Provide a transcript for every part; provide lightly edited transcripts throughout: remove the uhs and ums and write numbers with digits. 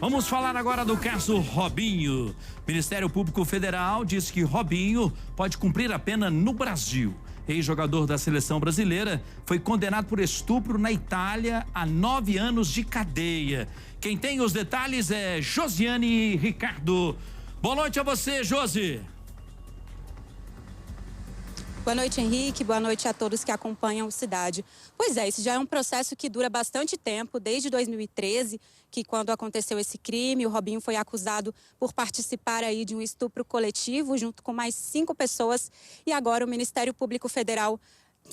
Vamos falar agora do caso Robinho. Ministério Público Federal diz que Robinho pode cumprir a pena no Brasil. Ex-jogador da seleção brasileira foi condenado por estupro na Itália a 9 anos de cadeia. Quem tem os detalhes é Josiane Ricardo. Boa noite a você, Josi. Boa noite, Henrique. Boa noite a todos que acompanham o Cidade. Pois é, esse já é um processo que dura bastante tempo, desde 2013, que quando aconteceu esse crime, o Robinho foi acusado por participar aí de um estupro coletivo, junto com mais 5 pessoas. E agora o Ministério Público Federal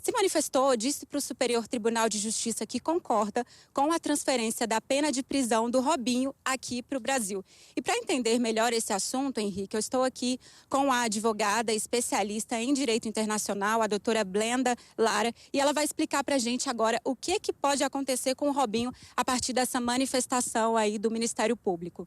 se manifestou, disse para o Superior Tribunal de Justiça que concorda com a transferência da pena de prisão do Robinho aqui para o Brasil. E para entender melhor esse assunto, Henrique, eu estou aqui com a advogada especialista em Direito Internacional, a doutora Blenda Lara, e ela vai explicar para a gente agora o que pode acontecer com o Robinho a partir dessa manifestação aí do Ministério Público.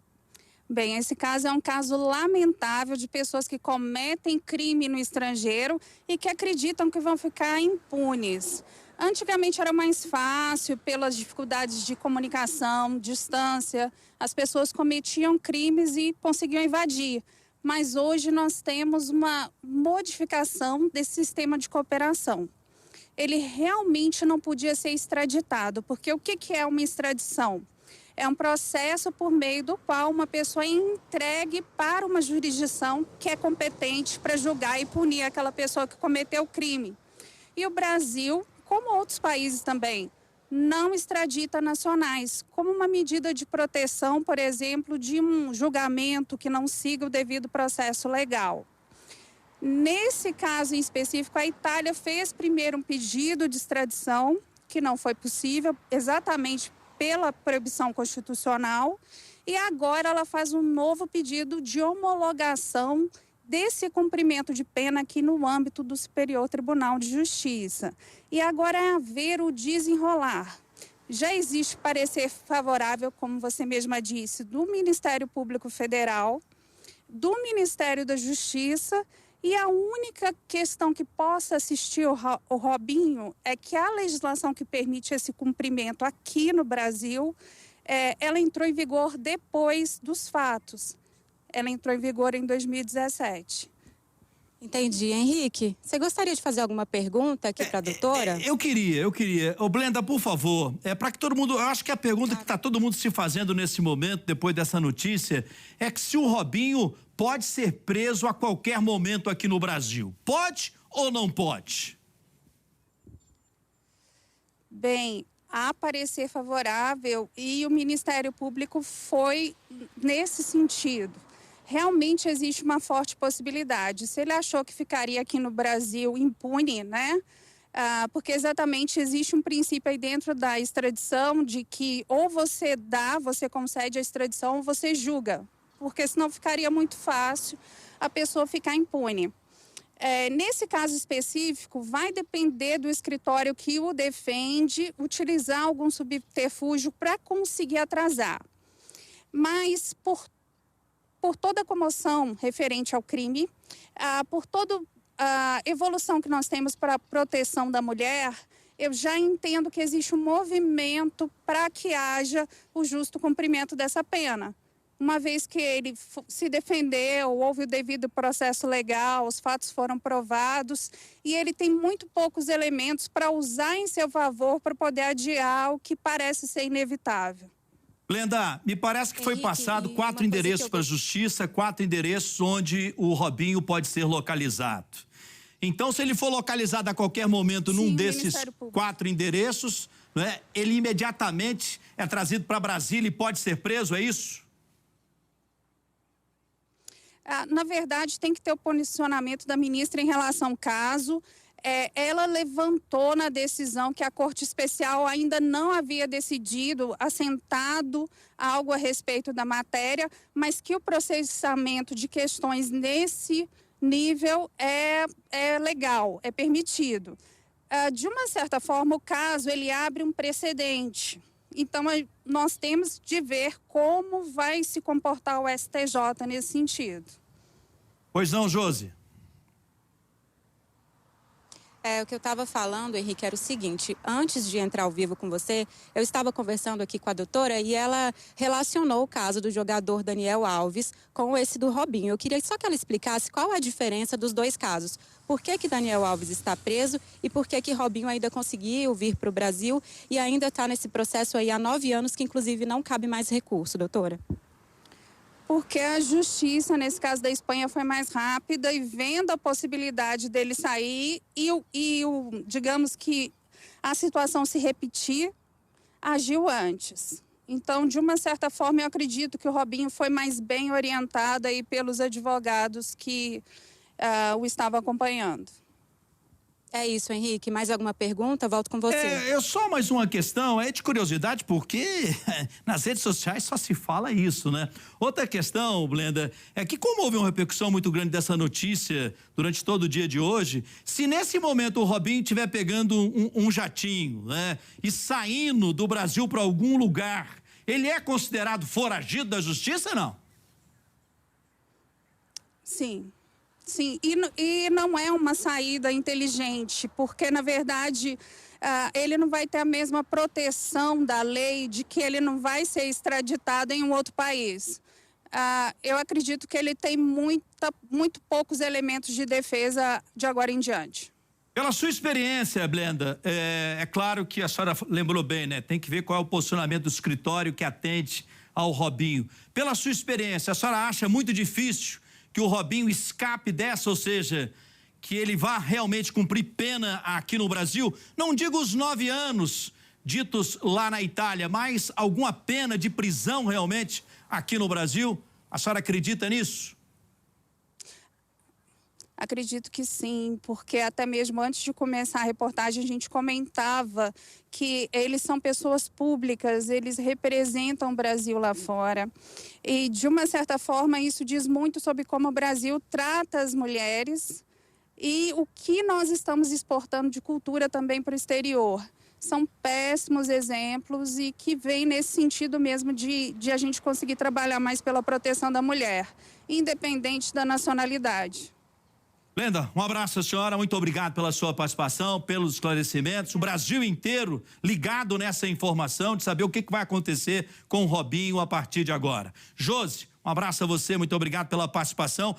Bem, esse caso é um caso lamentável de pessoas que cometem crime no estrangeiro e que acreditam que vão ficar impunes. Antigamente era mais fácil, pelas dificuldades de comunicação, distância, as pessoas cometiam crimes e conseguiam evadir. Mas hoje nós temos uma modificação desse sistema de cooperação. Ele realmente não podia ser extraditado, porque o que é uma extradição? É um processo por meio do qual uma pessoa é entregue para uma jurisdição que é competente para julgar e punir aquela pessoa que cometeu o crime. E o Brasil, como outros países também, não extradita nacionais, como uma medida de proteção, por exemplo, de um julgamento que não siga o devido processo legal. Nesse caso em específico, a Itália fez primeiro um pedido de extradição, que não foi possível, exatamente pela proibição constitucional, e agora ela faz um novo pedido de homologação desse cumprimento de pena aqui no âmbito do Superior Tribunal de Justiça. E agora é haver o desenrolar. Já existe parecer favorável, como você mesma disse, do Ministério Público Federal, do Ministério da Justiça, e a única questão que possa assistir o Robinho é que a legislação que permite esse cumprimento aqui no Brasil, ela entrou em vigor depois dos fatos. Ela entrou em vigor em 2017. Entendi. Henrique, você gostaria de fazer alguma pergunta aqui para a doutora? Eu queria. Ô, Blenda, por favor, para que todo mundo, eu acho que a pergunta que está todo mundo se fazendo nesse momento, depois dessa notícia, é que se o Robinho pode ser preso a qualquer momento aqui no Brasil. Pode ou não pode? Bem, há parecer favorável e o Ministério Público foi nesse sentido. Realmente existe uma forte possibilidade. Se ele achou que ficaria aqui no Brasil impune, né? Porque exatamente existe um princípio aí dentro da extradição de que ou você concede a extradição ou você julga. Porque senão ficaria muito fácil a pessoa ficar impune. Nesse caso específico, vai depender do escritório que o defende utilizar algum subterfúgio para conseguir atrasar. Mas por toda a comoção referente ao crime, por toda a evolução que nós temos para a proteção da mulher, eu já entendo que existe um movimento para que haja o justo cumprimento dessa pena. Uma vez que ele se defendeu, houve o devido processo legal, os fatos foram provados e ele tem muito poucos elementos para usar em seu favor para poder adiar o que parece ser inevitável. Blenda, me parece que foi passado 4 endereços para a Justiça, 4 endereços onde o Robinho pode ser localizado. Então, se ele for localizado a qualquer momento num desses 4 endereços, né, ele imediatamente é trazido para Brasília e pode ser preso, é isso? Na verdade, tem que ter o posicionamento da ministra em relação ao caso. Ela levantou na decisão que a Corte Especial ainda não havia decidido, assentado algo a respeito da matéria, mas que o processamento de questões nesse nível é legal, é permitido. De uma certa forma, o caso ele abre um precedente. Então, nós temos de ver como vai se comportar o STJ nesse sentido. Pois não, Josi? O que eu estava falando, Henrique, era o seguinte: antes de entrar ao vivo com você, eu estava conversando aqui com a doutora e ela relacionou o caso do jogador Daniel Alves com esse do Robinho. Eu queria só que ela explicasse qual a diferença dos dois casos. Por que Daniel Alves está preso e por que Robinho ainda conseguiu vir para o Brasil e ainda está nesse processo aí há 9 anos, que inclusive não cabe mais recurso, doutora? Porque a justiça, nesse caso da Espanha, foi mais rápida e vendo a possibilidade dele sair digamos que a situação se repetir, agiu antes. Então, de uma certa forma, eu acredito que o Robinho foi mais bem orientado aí pelos advogados que o estavam acompanhando. É isso, Henrique. Mais alguma pergunta? Volto com você. Eu só mais uma questão, é de curiosidade, porque nas redes sociais só se fala isso, né? Outra questão, Blenda, é que como houve uma repercussão muito grande dessa notícia durante todo o dia de hoje, se nesse momento o Robinho estiver pegando um jatinho, né, e saindo do Brasil para algum lugar, ele é considerado foragido da justiça ou não? Sim. Sim, e não é uma saída inteligente, porque, na verdade, ele não vai ter a mesma proteção da lei de que ele não vai ser extraditado em um outro país. Eu acredito que ele tem muito poucos elementos de defesa de agora em diante. Pela sua experiência, Blenda, é claro que a senhora lembrou bem, né? Tem que ver qual é o posicionamento do escritório que atende ao Robinho. Pela sua experiência, a senhora acha muito difícil que o Robinho escape dessa, ou seja, que ele vá realmente cumprir pena aqui no Brasil? Não digo os 9 anos ditos lá na Itália, mas alguma pena de prisão realmente aqui no Brasil? A senhora acredita nisso? Acredito que sim, porque até mesmo antes de começar a reportagem a gente comentava que eles são pessoas públicas, eles representam o Brasil lá fora. E de uma certa forma isso diz muito sobre como o Brasil trata as mulheres e o que nós estamos exportando de cultura também para o exterior. São péssimos exemplos e que vem nesse sentido mesmo de a gente conseguir trabalhar mais pela proteção da mulher, independente da nacionalidade. Blenda, um abraço à senhora, muito obrigado pela sua participação, pelos esclarecimentos. O Brasil inteiro ligado nessa informação de saber o que vai acontecer com o Robinho a partir de agora. Josi, um abraço a você, muito obrigado pela participação.